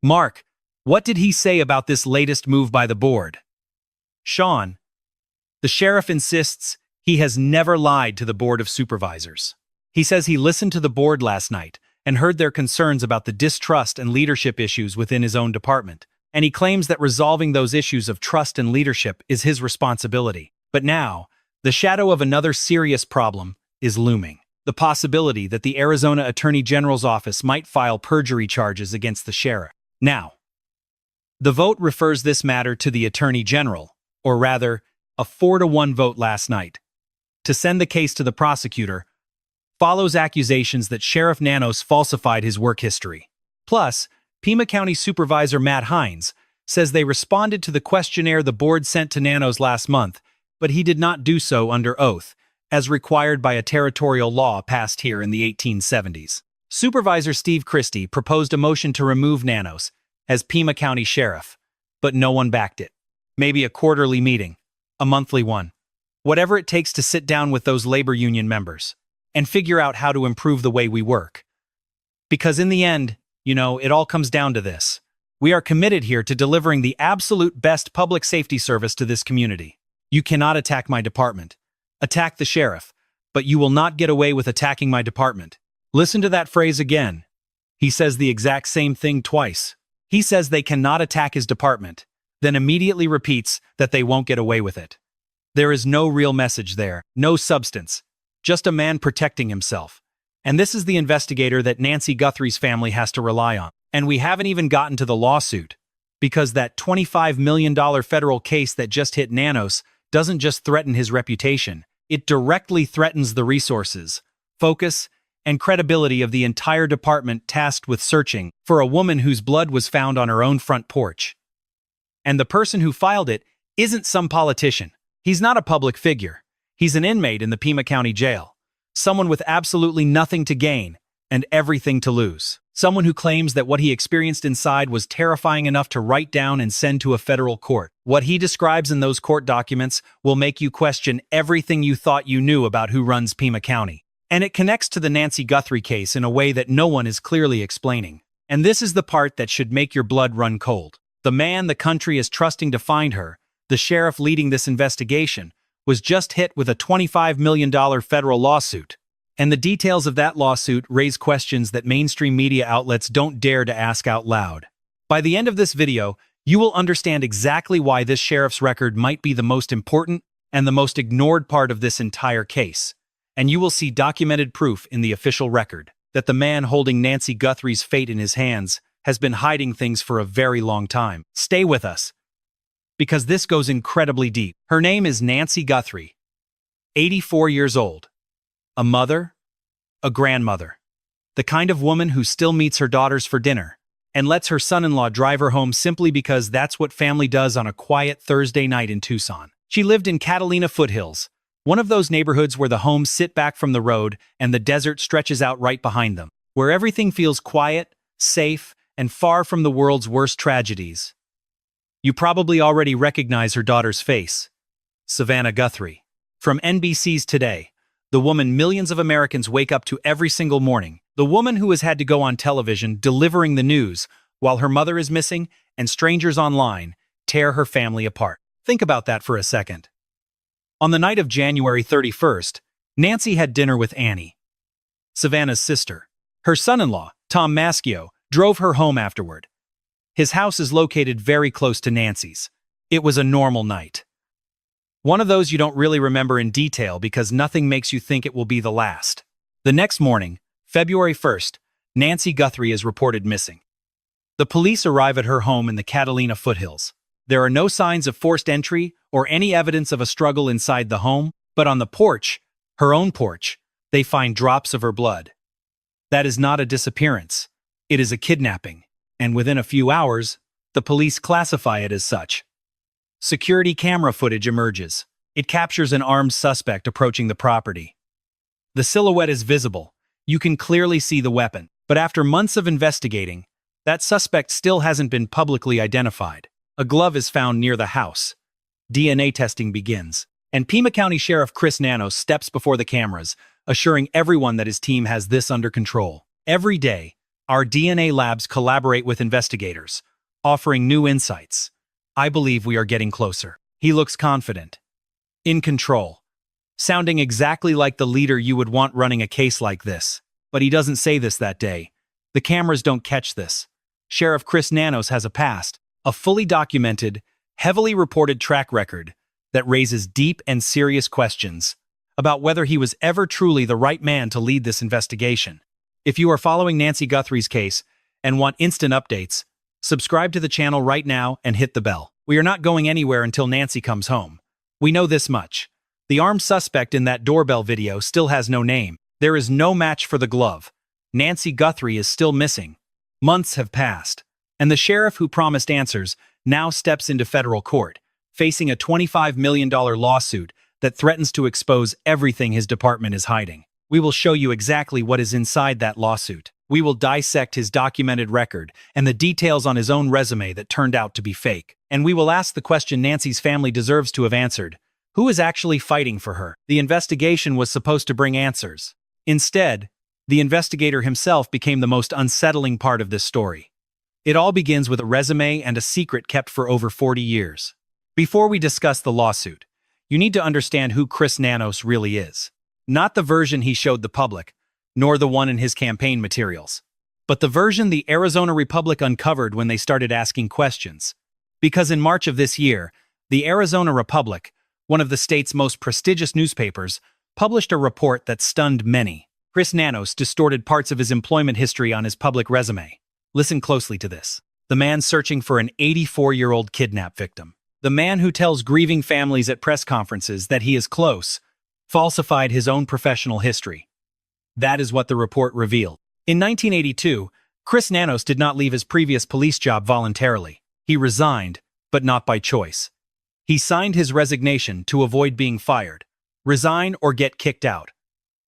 Mark, what did he say about this latest move by the board? Sean, the sheriff insists he has never lied to the Board of Supervisors. He says he listened to the board last night and heard their concerns about the distrust and leadership issues within his own department, and he claims that resolving those issues of trust and leadership is his responsibility. But now, the shadow of another serious problem is looming. The possibility that the Arizona Attorney General's office might file perjury charges against the sheriff. Now, the vote refers this matter to the Attorney General, or rather, a 4-1 vote last night, to send the case to the prosecutor, follows accusations that Sheriff Nanos falsified his work history. Plus, Pima County Supervisor Matt Hines says they responded to the questionnaire the board sent to Nanos last month, but he did not do so under oath, as required by a territorial law passed here in the 1870s. Supervisor Steve Christie proposed a motion to remove Nanos as Pima County Sheriff, but no one backed it. Maybe a quarterly meeting, a monthly one. Whatever it takes to sit down with those labor union members and figure out how to improve the way we work. Because in the end, it all comes down to this. We are committed here to delivering the absolute best public safety service to this community. You cannot attack my department. Attack the sheriff, but you will not get away with attacking my department. Listen to that phrase again. He says the exact same thing twice. He says they cannot attack his department, then immediately repeats that they won't get away with it. There is no real message there, no substance, just a man protecting himself. And this is the investigator that Nancy Guthrie's family has to rely on. And we haven't even gotten to the lawsuit, because that $25 million federal case that just hit Nanos doesn't just threaten his reputation, it directly threatens the resources, focus, and credibility of the entire department tasked with searching for a woman whose blood was found on her own front porch. And the person who filed it isn't some politician. He's not a public figure. He's an inmate in the Pima County Jail. Someone with absolutely nothing to gain and everything to lose. Someone who claims that what he experienced inside was terrifying enough to write down and send to a federal court. What he describes in those court documents will make you question everything you thought you knew about who runs Pima County. And it connects to the Nancy Guthrie case in a way that no one is clearly explaining. And this is the part that should make your blood run cold. The man the country is trusting to find her, the sheriff leading this investigation, was just hit with a $25 million federal lawsuit. And the details of that lawsuit raise questions that mainstream media outlets don't dare to ask out loud. By the end of this video, you will understand exactly why this sheriff's record might be the most important and the most ignored part of this entire case. And you will see documented proof in the official record that the man holding Nancy Guthrie's fate in his hands has been hiding things for a very long time. Stay with us, because this goes incredibly deep. Her name is Nancy Guthrie, 84 years old. A mother, a grandmother, the kind of woman who still meets her daughters for dinner and lets her son-in-law drive her home simply because that's what family does on a quiet Thursday night in Tucson. She lived in Catalina Foothills, one of those neighborhoods where the homes sit back from the road and the desert stretches out right behind them, where everything feels quiet, safe, and far from the world's worst tragedies. You probably already recognize her daughter's face, Savannah Guthrie. From NBC's Today, the woman millions of Americans wake up to every single morning, the woman who has had to go on television delivering the news while her mother is missing and strangers online tear her family apart. Think about that for a second. On the night of January 31st, Nancy had dinner with Annie, Savannah's sister. Her son-in-law, Tom Maschio, drove her home afterward. His house is located very close to Nancy's. It was a normal night. One of those you don't really remember in detail because nothing makes you think it will be the last. The next morning, February 1st, Nancy Guthrie is reported missing. The police arrive at her home in the Catalina Foothills. There are no signs of forced entry or any evidence of a struggle inside the home, but on the porch, her own porch, they find drops of her blood. That is not a disappearance. It is a kidnapping, and within a few hours, the police classify it as such. Security camera footage emerges. It captures an armed suspect approaching the property. The silhouette is visible. You can clearly see the weapon. But after months of investigating, that suspect still hasn't been publicly identified. A glove is found near the house. DNA testing begins. And Pima County Sheriff Chris Nanos steps before the cameras, assuring everyone that his team has this under control. Every day, Our DNA labs collaborate with investigators, offering new insights. I believe we are getting closer. He looks confident, in control, sounding exactly like the leader you would want running a case like this. But he doesn't say this that day. The cameras don't catch this. Sheriff Chris Nanos has a past, a fully documented, heavily reported track record that raises deep and serious questions about whether he was ever truly the right man to lead this investigation. If you are following Nancy Guthrie's case and want instant updates, subscribe to the channel right now and hit the bell. We are not going anywhere until Nancy comes home. We know this much. The armed suspect in that doorbell video still has no name. There is no match for the glove. Nancy Guthrie is still missing. Months have passed, and the sheriff who promised answers now steps into federal court, facing a $25 million lawsuit that threatens to expose everything his department is hiding. We will show you exactly what is inside that lawsuit. We will dissect his documented record and the details on his own resume that turned out to be fake. And we will ask the question Nancy's family deserves to have answered. Who is actually fighting for her? The investigation was supposed to bring answers. Instead, the investigator himself became the most unsettling part of this story. It all begins with a resume and a secret kept for over 40 years. Before we discuss the lawsuit, you need to understand who Chris Nanos really is. Not the version he showed the public, nor the one in his campaign materials, but the version the Arizona Republic uncovered when they started asking questions. Because in March of this year, the Arizona Republic, one of the state's most prestigious newspapers, published a report that stunned many. Chris Nanos distorted parts of his employment history on his public resume. Listen closely to this. The man searching for an 84-year-old kidnap victim. The man who tells grieving families at press conferences that he is close, falsified his own professional history. That is what the report revealed. In 1982, Chris Nanos did not leave his previous police job voluntarily. He resigned, but not by choice. He signed his resignation to avoid being fired. Resign or get kicked out.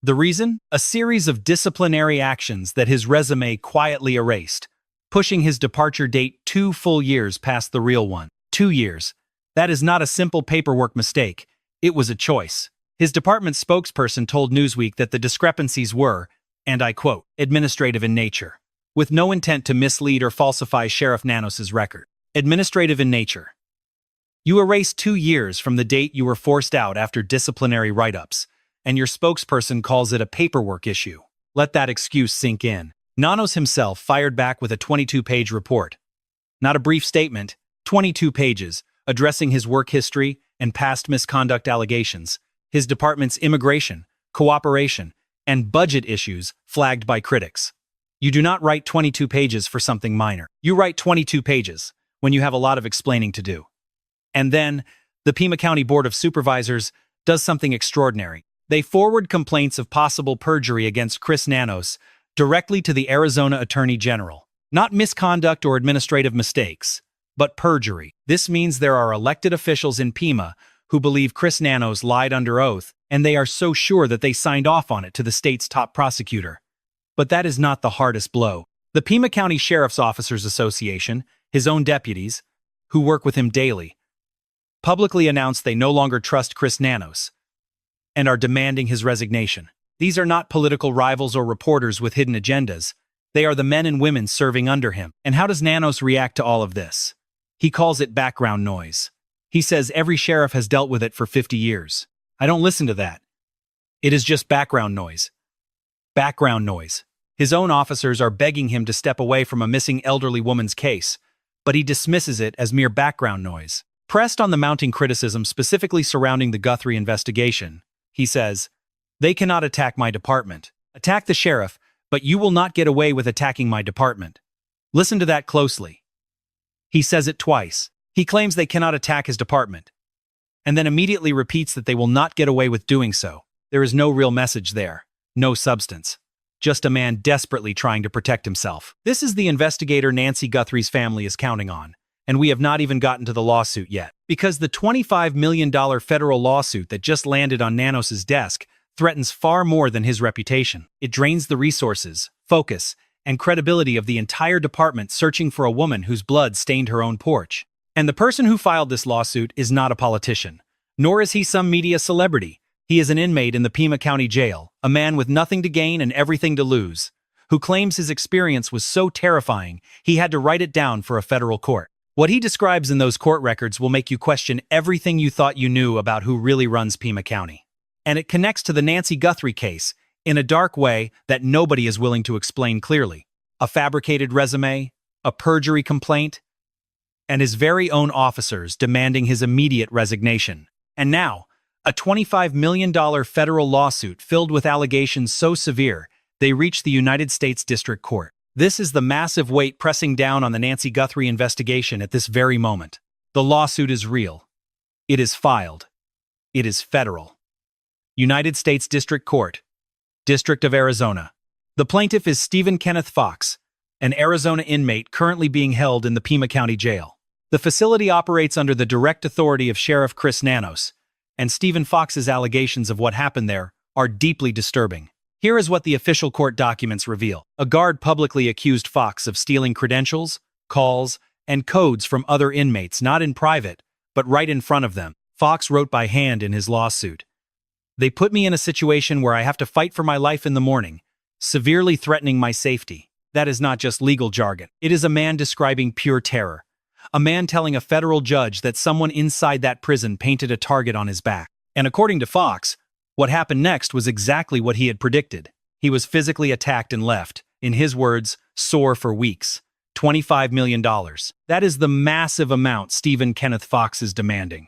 The reason? A series of disciplinary actions that his resume quietly erased, pushing his departure date 2 full years past the real one. 2 years. That is not a simple paperwork mistake. It was a choice. His department spokesperson told Newsweek that the discrepancies were, and I quote, administrative in nature, with no intent to mislead or falsify Sheriff Nanos' record. Administrative in nature. You erased 2 years from the date you were forced out after disciplinary write-ups, and your spokesperson calls it a paperwork issue. Let that excuse sink in. Nanos himself fired back with a 22-page report. Not a brief statement, 22 pages, addressing his work history and past misconduct allegations, his department's immigration, cooperation, and budget issues flagged by critics. You do not write 22 pages for something minor. You write 22 pages when you have a lot of explaining to do. And then, the Pima County Board of Supervisors does something extraordinary. They forward complaints of possible perjury against Chris Nanos directly to the Arizona Attorney General. Not misconduct or administrative mistakes, but perjury. This means there are elected officials in Pima who believe Chris Nanos lied under oath, and they are so sure that they signed off on it to the state's top prosecutor. But that is not the hardest blow. The Pima County Sheriff's Officers Association, his own deputies, who work with him daily, publicly announced they no longer trust Chris Nanos and are demanding his resignation. These are not political rivals or reporters with hidden agendas. They are the men and women serving under him. And how does Nanos react to all of this? He calls it background noise. He says every sheriff has dealt with it for 50 years. I don't listen to that. It is just background noise. Background noise. His own officers are begging him to step away from a missing elderly woman's case, but he dismisses it as mere background noise. Pressed on the mounting criticism specifically surrounding the Guthrie investigation, he says, "They cannot attack my department. Attack the sheriff, but you will not get away with attacking my department." Listen to that closely. He says it twice. He claims they cannot attack his department, and then immediately repeats that they will not get away with doing so. There is no real message there, no substance. Just a man desperately trying to protect himself. This is the investigator Nancy Guthrie's family is counting on, and we have not even gotten to the lawsuit yet. Because the $25 million federal lawsuit that just landed on Nanos' desk threatens far more than his reputation. It drains the resources, focus, and credibility of the entire department searching for a woman whose blood stained her own porch. And the person who filed this lawsuit is not a politician, nor is he some media celebrity. He is an inmate in the Pima County Jail, a man with nothing to gain and everything to lose, who claims his experience was so terrifying he had to write it down for a federal court. What he describes in those court records will make you question everything you thought you knew about who really runs Pima County. And it connects to the Nancy Guthrie case in a dark way that nobody is willing to explain clearly. A fabricated resume, a perjury complaint, and his very own officers demanding his immediate resignation. And now, a $25 million federal lawsuit filled with allegations so severe they reach the United States District Court. This is the massive weight pressing down on the Nancy Guthrie investigation at this very moment. The lawsuit is real. It is filed. It is federal. United States District Court, District of Arizona. The plaintiff is Stephen Kenneth Fox, an Arizona inmate currently being held in the Pima County Jail. The facility operates under the direct authority of Sheriff Chris Nanos, and Stephen Fox's allegations of what happened there are deeply disturbing. Here is what the official court documents reveal. A guard publicly accused Fox of stealing credentials, calls, and codes from other inmates, not in private, but right in front of them. Fox wrote by hand in his lawsuit, "They put me in a situation where I have to fight for my life in the morning, severely threatening my safety." That is not just legal jargon. It is a man describing pure terror. A man telling a federal judge that someone inside that prison painted a target on his back. And according to Fox, what happened next was exactly what he had predicted. He was physically attacked and left, in his words, sore for weeks. $25 million. That is the massive amount Stephen Kenneth Fox is demanding.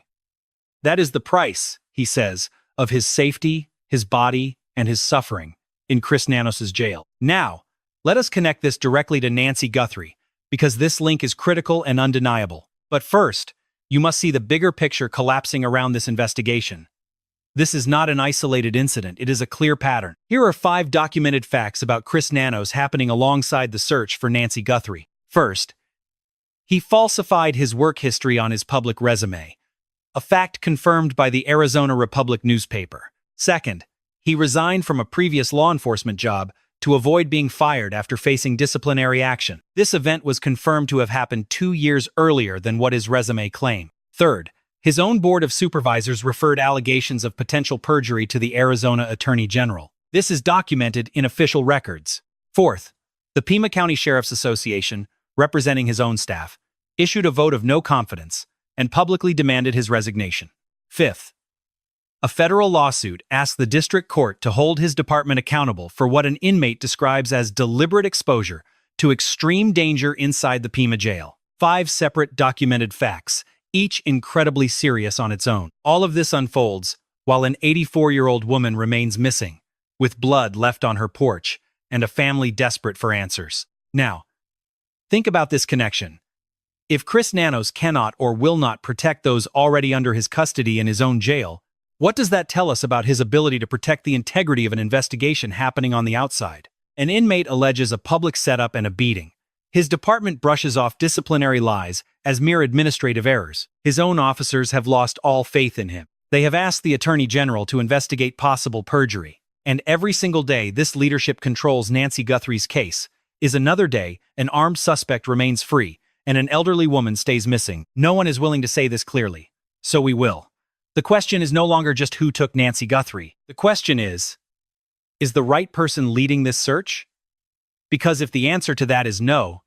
That is the price, he says, of his safety, his body, and his suffering in Chris Nanos' jail. Now, let us connect this directly to Nancy Guthrie, because this link is critical and undeniable. But first, you must see the bigger picture collapsing around this investigation. This is not an isolated incident, it is a clear pattern. Here are 5 documented facts about Chris Nanos happening alongside the search for Nancy Guthrie. First, he falsified his work history on his public resume, a fact confirmed by the Arizona Republic newspaper. Second, he resigned from a previous law enforcement job to avoid being fired after facing disciplinary action. This event was confirmed to have happened 2 years earlier than what his resume claimed. Third, his own board of supervisors referred allegations of potential perjury to the Arizona Attorney General. This is documented in official records. Fourth, the Pima County Sheriff's Association, representing his own staff, issued a vote of no confidence and publicly demanded his resignation. Fifth, a federal lawsuit asked the district court to hold his department accountable for what an inmate describes as deliberate exposure to extreme danger inside the Pima jail. 5 separate documented facts, each incredibly serious on its own. All of this unfolds while an 84-year-old woman remains missing, with blood left on her porch and a family desperate for answers. Now, think about this connection. If Chris Nanos cannot or will not protect those already under his custody in his own jail, what does that tell us about his ability to protect the integrity of an investigation happening on the outside? An inmate alleges a public setup and a beating. His department brushes off disciplinary lies as mere administrative errors. His own officers have lost all faith in him. They have asked the Attorney General to investigate possible perjury. And every single day this leadership controls Nancy Guthrie's case is another day an armed suspect remains free and an elderly woman stays missing. No one is willing to say this clearly. So we will. The question is no longer just who took Nancy Guthrie. The question is the right person leading this search? Because if the answer to that is no,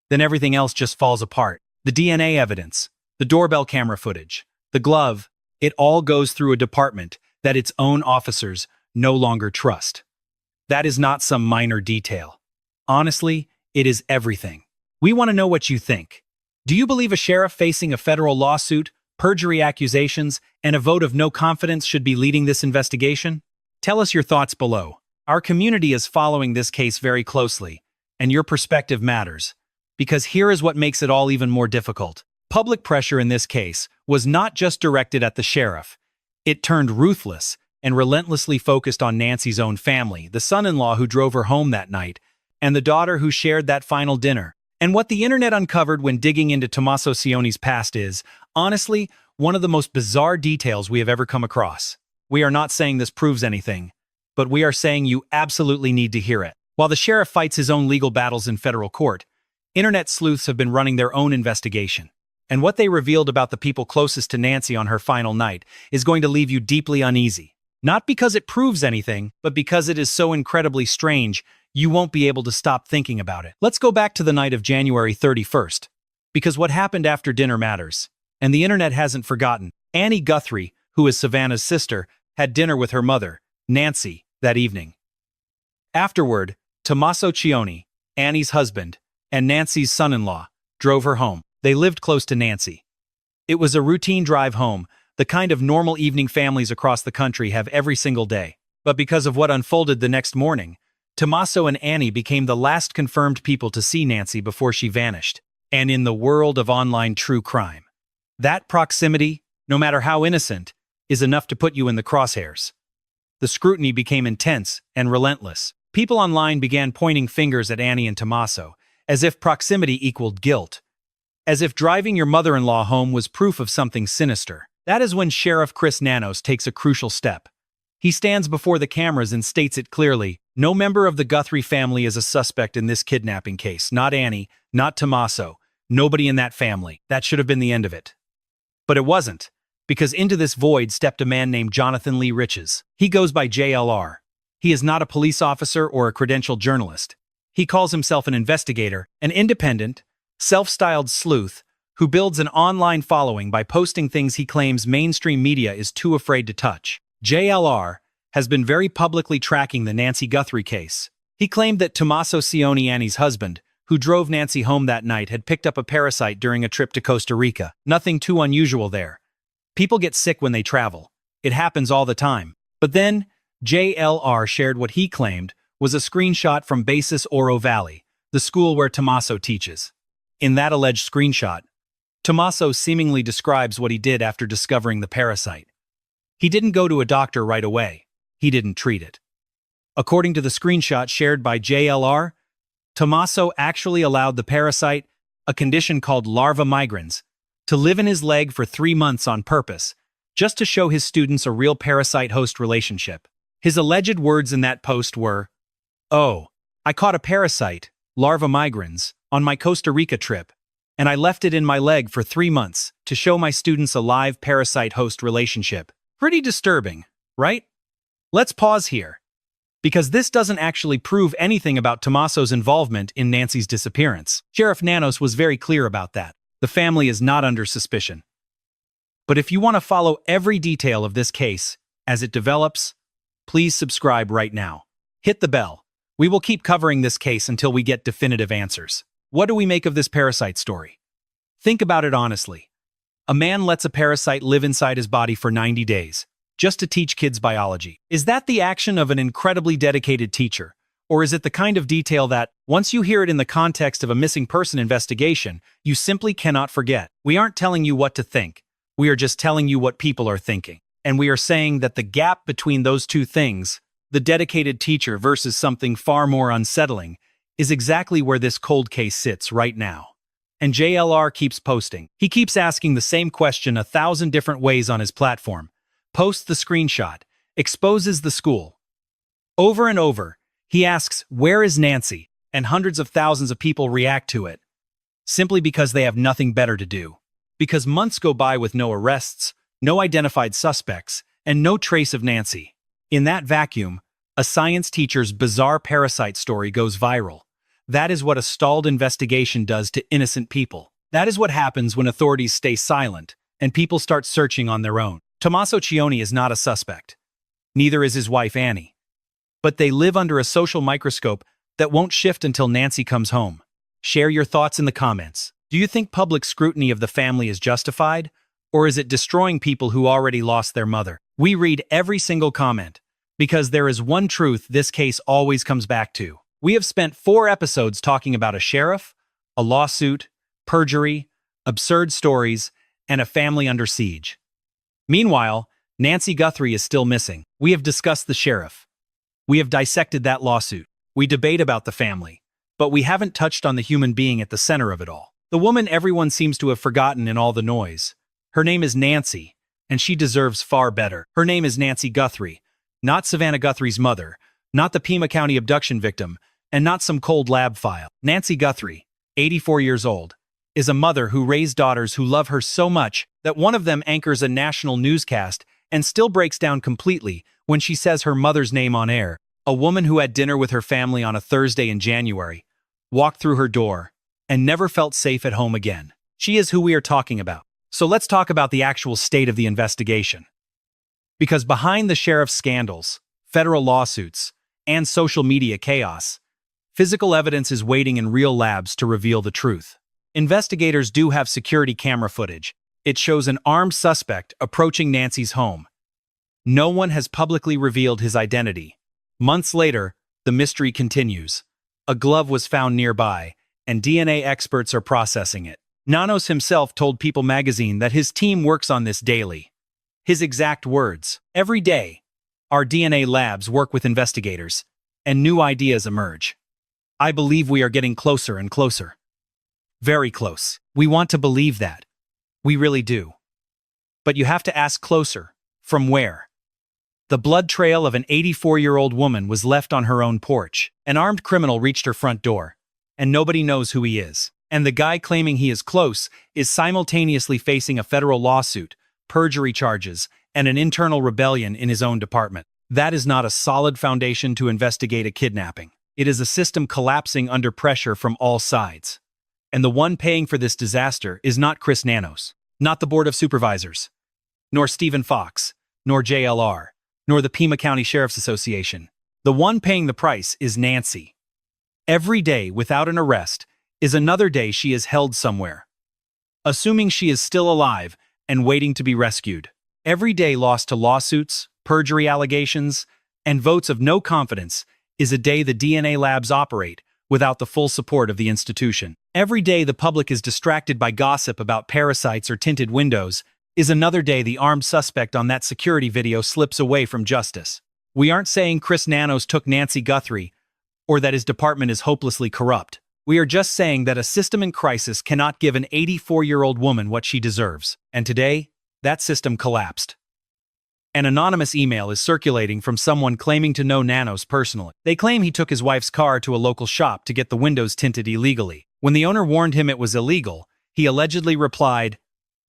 then everything else just falls apart. The DNA evidence, the doorbell camera footage, the glove, it all goes through a department that its own officers no longer trust. That is not some minor detail. Honestly, it is everything. We want to know what you think. Do you believe a sheriff facing a federal lawsuit, perjury accusations, and a vote of no confidence should be leading this investigation? Tell us your thoughts below. Our community is following this case very closely, and your perspective matters, because here is what makes it all even more difficult. Public pressure in this case was not just directed at the sheriff. It turned ruthless and relentlessly focused on Nancy's own family, the son-in-law who drove her home that night, and the daughter who shared that final dinner. And what the internet uncovered when digging into Tommaso Sione's past is, honestly, one of the most bizarre details we have ever come across. We are not saying this proves anything, but we are saying you absolutely need to hear it. While the sheriff fights his own legal battles in federal court, internet sleuths have been running their own investigation. And what they revealed about the people closest to Nancy on her final night is going to leave you deeply uneasy. Not because it proves anything, but because it is so incredibly strange, you won't be able to stop thinking about it. Let's go back to the night of January 31st, because what happened after dinner matters, and the internet hasn't forgotten. Annie Guthrie, who is Savannah's sister, had dinner with her mother, Nancy, that evening. Afterward, Tommaso Cioni, Annie's husband, and Nancy's son-in-law, drove her home. They lived close to Nancy. It was a routine drive home, the kind of normal evening families across the country have every single day. But because of what unfolded the next morning, Tommaso and Annie became the last confirmed people to see Nancy before she vanished. And in the world of online true crime, that proximity, no matter how innocent, is enough to put you in the crosshairs. The scrutiny became intense and relentless. People online began pointing fingers at Annie and Tommaso, as if proximity equaled guilt. As if driving your mother-in-law home was proof of something sinister. That is when Sheriff Chris Nanos takes a crucial step. He stands before the cameras and states it clearly: no member of the Guthrie family is a suspect in this kidnapping case. Not Annie, not Tommaso, nobody in that family. That should have been the end of it. But it wasn't, because into this void stepped a man named Jonathan Lee Riches. He goes by JLR. He is not a police officer or a credentialed journalist. He calls himself an investigator, an independent, self-styled sleuth who builds an online following by posting things he claims mainstream media is too afraid to touch. JLR has been very publicly tracking the Nancy Guthrie case. He claimed that Tommaso Cioni, Annie's husband, who drove Nancy home that night, had picked up a parasite during a trip to Costa Rica. Nothing too unusual there. People get sick when they travel. It happens all the time. But then, JLR shared what he claimed was a screenshot from Basis Oro Valley, the school where Tommaso teaches. In that alleged screenshot, Tommaso seemingly describes what he did after discovering the parasite. He didn't go to a doctor right away. He didn't treat it. According to the screenshot shared by JLR, Tommaso actually allowed the parasite, a condition called larva migrans, to live in his leg for 3 months on purpose, just to show his students a real parasite-host relationship. His alleged words in that post were, "Oh, I caught a parasite, larva migrans, on my Costa Rica trip, and I left it in my leg for 3 months to show my students a live parasite-host relationship." Pretty disturbing, right? Let's pause here, because this doesn't actually prove anything about Tommaso's involvement in Nancy's disappearance. Sheriff Nanos was very clear about that. The family is not under suspicion. But if you want to follow every detail of this case as it develops, please subscribe right now. Hit the bell. We will keep covering this case until we get definitive answers. What do we make of this parasite story? Think about it honestly. A man lets a parasite live inside his body for 90 days, just to teach kids biology. Is that the action of an incredibly dedicated teacher? Or is it the kind of detail that, once you hear it in the context of a missing person investigation, you simply cannot forget? We aren't telling you what to think. We are just telling you what people are thinking. And we are saying that the gap between those two things, the dedicated teacher versus something far more unsettling, is exactly where this cold case sits right now. And JLR keeps posting. He keeps asking the same question 1,000 different ways on his platform, posts the screenshot, exposes the school. Over and over, he asks, "Where is Nancy?" And hundreds of thousands of people react to it, simply because they have nothing better to do. Because months go by with no arrests, no identified suspects, and no trace of Nancy. In that vacuum, a science teacher's bizarre parasite story goes viral. That is what a stalled investigation does to innocent people. That is what happens when authorities stay silent and people start searching on their own. Tommaso Cioni is not a suspect. Neither is his wife Annie. But they live under a social microscope that won't shift until Nancy comes home. Share your thoughts in the comments. Do you think public scrutiny of the family is justified? Or is it destroying people who already lost their mother? We read every single comment, because there is one truth this case always comes back to. We have spent 4 episodes talking about a sheriff, a lawsuit, perjury, absurd stories, and a family under siege. Meanwhile, Nancy Guthrie is still missing. We have discussed the sheriff. We have dissected that lawsuit. We debate about the family. But we haven't touched on the human being at the center of it all. The woman everyone seems to have forgotten in all the noise. Her name is Nancy, and she deserves far better. Her name is Nancy Guthrie, not Savannah Guthrie's mother, not the Pima County abduction victim, and not some cold lab file. Nancy Guthrie, 84 years old, is a mother who raised daughters who love her so much that one of them anchors a national newscast and still breaks down completely when she says her mother's name on air. A woman who had dinner with her family on a Thursday in January walked through her door and never felt safe at home again. She is who we are talking about. So let's talk about the actual state of the investigation. Because behind the sheriff's scandals, federal lawsuits, and social media chaos, physical evidence is waiting in real labs to reveal the truth. Investigators do have security camera footage. It shows an armed suspect approaching Nancy's home. No one has publicly revealed his identity. Months later, the mystery continues. A glove was found nearby, and DNA experts are processing it. Nanos himself told People magazine that his team works on this daily. His exact words: "Every day, our DNA labs work with investigators, and new ideas emerge. I believe we are getting closer and closer. Very close. We want to believe that. We really do. But you have to ask closer. From where?" The blood trail of an 84-year-old woman was left on her own porch. An armed criminal reached her front door, and nobody knows who he is. And the guy claiming he is close is simultaneously facing a federal lawsuit, perjury charges, and an internal rebellion in his own department. That is not a solid foundation to investigate a kidnapping. It is a system collapsing under pressure from all sides. And the one paying for this disaster is not Chris Nanos, not the Board of Supervisors, nor Stephen Fox, nor JLR, nor the Pima County Sheriff's Association. The one paying the price is Nancy. Every day without an arrest is another day she is held somewhere, assuming she is still alive and waiting to be rescued. Every day lost to lawsuits, perjury allegations, and votes of no confidence is a day the DNA labs operate without the full support of the institution. Every day the public is distracted by gossip about parasites or tinted windows is another day the armed suspect on that security video slips away from justice. We aren't saying Chris Nanos took Nancy Guthrie or that his department is hopelessly corrupt. We are just saying that a system in crisis cannot give an 84-year-old woman what she deserves. And today, that system collapsed. An anonymous email is circulating from someone claiming to know Nanos personally. They claim he took his wife's car to a local shop to get the windows tinted illegally. When the owner warned him it was illegal, he allegedly replied,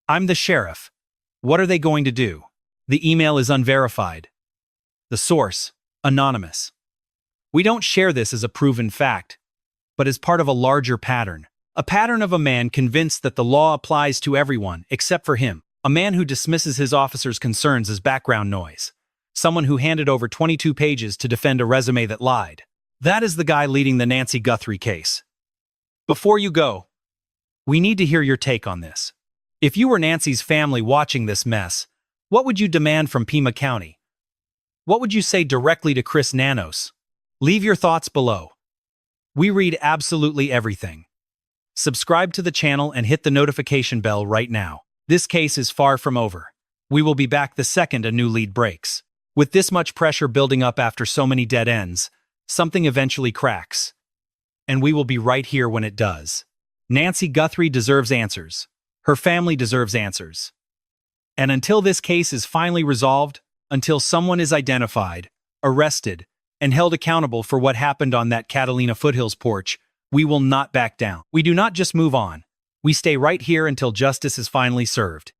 "I'm the sheriff. What are they going to do?" The email is unverified. The source, anonymous. We don't share this as a proven fact, but as part of a larger pattern. A pattern of a man convinced that the law applies to everyone except for him. A man who dismisses his officers' concerns as background noise. Someone who handed over 22 pages to defend a resume that lied. That is the guy leading the Nancy Guthrie case. Before you go, we need to hear your take on this. If you were Nancy's family watching this mess, what would you demand from Pima County? What would you say directly to Chris Nanos? Leave your thoughts below. We read absolutely everything. Subscribe to the channel and hit the notification bell right now. This case is far from over. We will be back the second a new lead breaks. With this much pressure building up after so many dead ends, something eventually cracks. And we will be right here when it does. Nancy Guthrie deserves answers. Her family deserves answers. And until this case is finally resolved, until someone is identified, arrested, and held accountable for what happened on that Catalina Foothills porch, we will not back down. We do not just move on. We stay right here until justice is finally served.